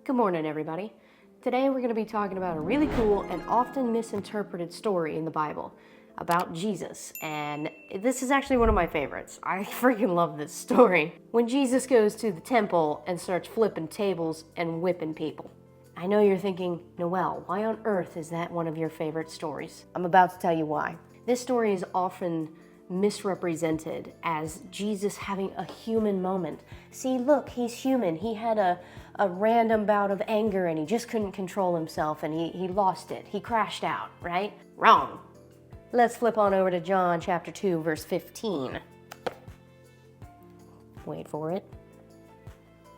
Good morning, everybody. Today we're going to be talking about a really cool and often misinterpreted story in the Bible about Jesus, and this is actually one of my favorites. I freaking love this story. When Jesus goes to the temple and starts flipping tables and whipping people. I know you're thinking, Noelle, why on earth is that one of your favorite stories? I'm about to tell you why. This story is often misrepresented as Jesus having a human moment. See, look, he's human. He had a random bout of anger and he just couldn't control himself and he lost it. He crashed out, right? Wrong. Let's flip on over to John chapter 2, verse 15. Wait for it.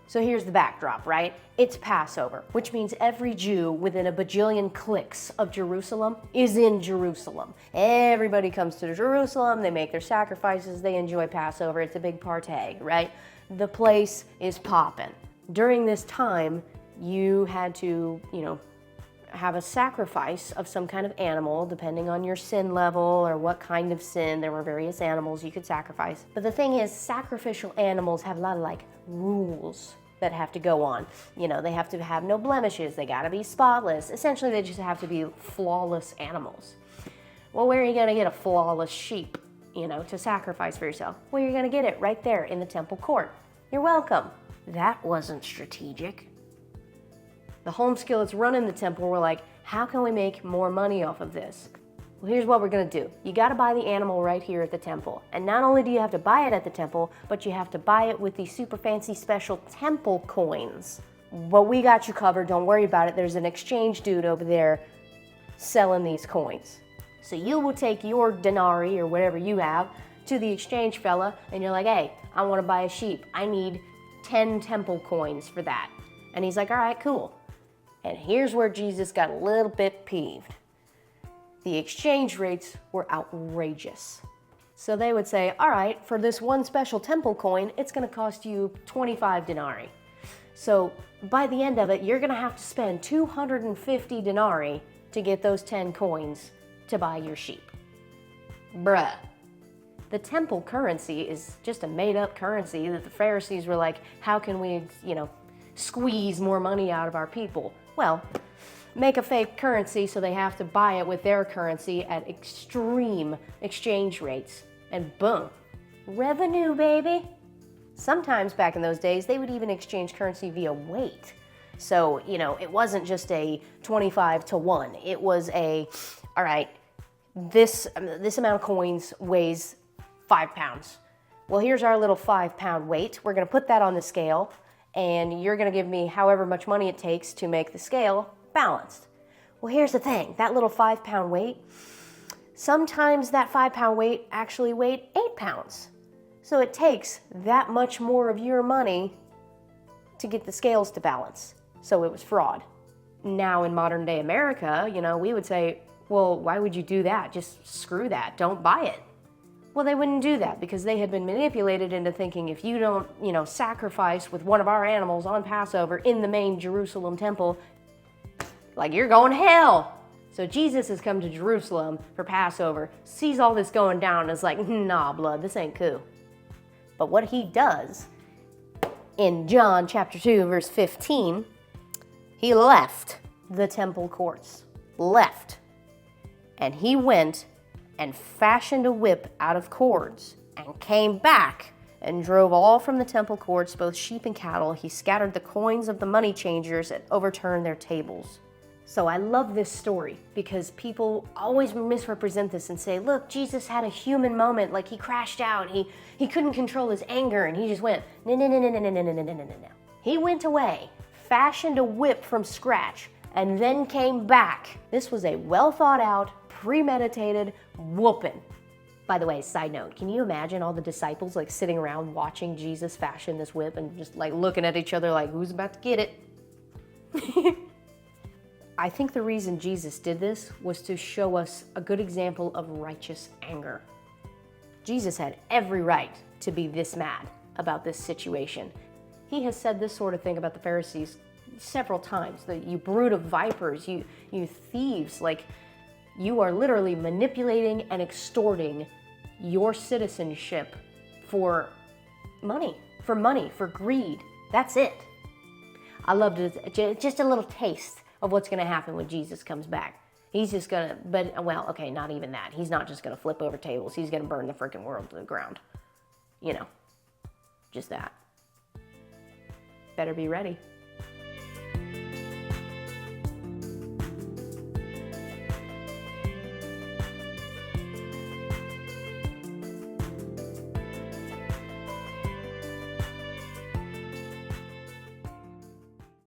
So here's the backdrop, right? It's Passover, which means every Jew within a bajillion clicks of Jerusalem is in Jerusalem. Everybody comes to Jerusalem, they make their sacrifices, they enjoy Passover, it's a big party, right? The place is popping. During this time, you had to, have a sacrifice of some kind of animal, depending on your sin level or what kind of sin. There were various animals you could sacrifice. But the thing is, sacrificial animals have a lot of rules that have to go on. They have to have no blemishes, they gotta be spotless. Essentially, they just have to be flawless animals. Well, where are you gonna get a flawless sheep, to sacrifice for yourself? Well, you're gonna get it right there in the temple court. You're welcome. That wasn't strategic. The home skillets running the temple were like, how can we make more money off of this? Well, here's what we're gonna do. You gotta buy the animal right here at the temple. And not only do you have to buy it at the temple, but you have to buy it with these super fancy special temple coins. But we got you covered, don't worry about it. There's an exchange dude over there selling these coins. So you will take your denarii or whatever you have to the exchange fella and you're like, hey, I wanna buy a sheep. I need 10 temple coins for that. And he's like, all right, cool. And here's where Jesus got a little bit peeved. The exchange rates were outrageous. So they would say, all right, for this one special temple coin, it's gonna cost you 25 denarii. So by the end of it, you're gonna have to spend 250 denarii to get those 10 coins to buy your sheep. Bruh. The temple currency is just a made-up currency that the Pharisees were like, how can we, squeeze more money out of our people? Well, make a fake currency so they have to buy it with their currency at extreme exchange rates. And boom, revenue, baby. Sometimes back in those days, they would even exchange currency via weight. So, it wasn't just a 25 to 1. It was all right, this amount of coins weighs 5 pounds. Well, here's our little 5-pound weight. We're gonna put that on the scale and you're gonna give me however much money it takes to make the scale balanced. Well, here's the thing, that little 5-pound weight, sometimes that 5-pound weight actually weighed 8 pounds. So it takes that much more of your money to get the scales to balance. So it was fraud. Now in modern day America, we would say, well, why would you do that? Just screw that, don't buy it. Well, they wouldn't do that because they had been manipulated into thinking if you don't, sacrifice with one of our animals on Passover in the main Jerusalem temple, you're going to hell. So Jesus has come to Jerusalem for Passover, sees all this going down, and is like, nah, blood, this ain't cool. But what he does in John chapter 2, verse 15, he left the temple courts. Left. And he went and fashioned a whip out of cords, and came back and drove all from the temple courts, both sheep and cattle. He scattered the coins of the money changers and overturned their tables. So I love this story because people always misrepresent this and say, look, Jesus had a human moment, he crashed out, he couldn't control his anger, and he just went, no. He went away, fashioned a whip from scratch, and then came back. This was a well thought out, premeditated whooping. By the way, side note, can you imagine all the disciples sitting around watching Jesus fashion this whip and just looking at each other who's about to get it? I think the reason Jesus did this was to show us a good example of righteous anger. Jesus had every right to be this mad about this situation. He has said this sort of thing about the Pharisees several times. You brood of vipers, you thieves, you are literally manipulating and extorting your citizenship for money, for greed. That's it. I love just a little taste of what's going to happen when Jesus comes back. He's just going to, well, okay, not even that. He's not just going to flip over tables. He's going to burn the freaking world to the ground. You know, just that. Better be ready.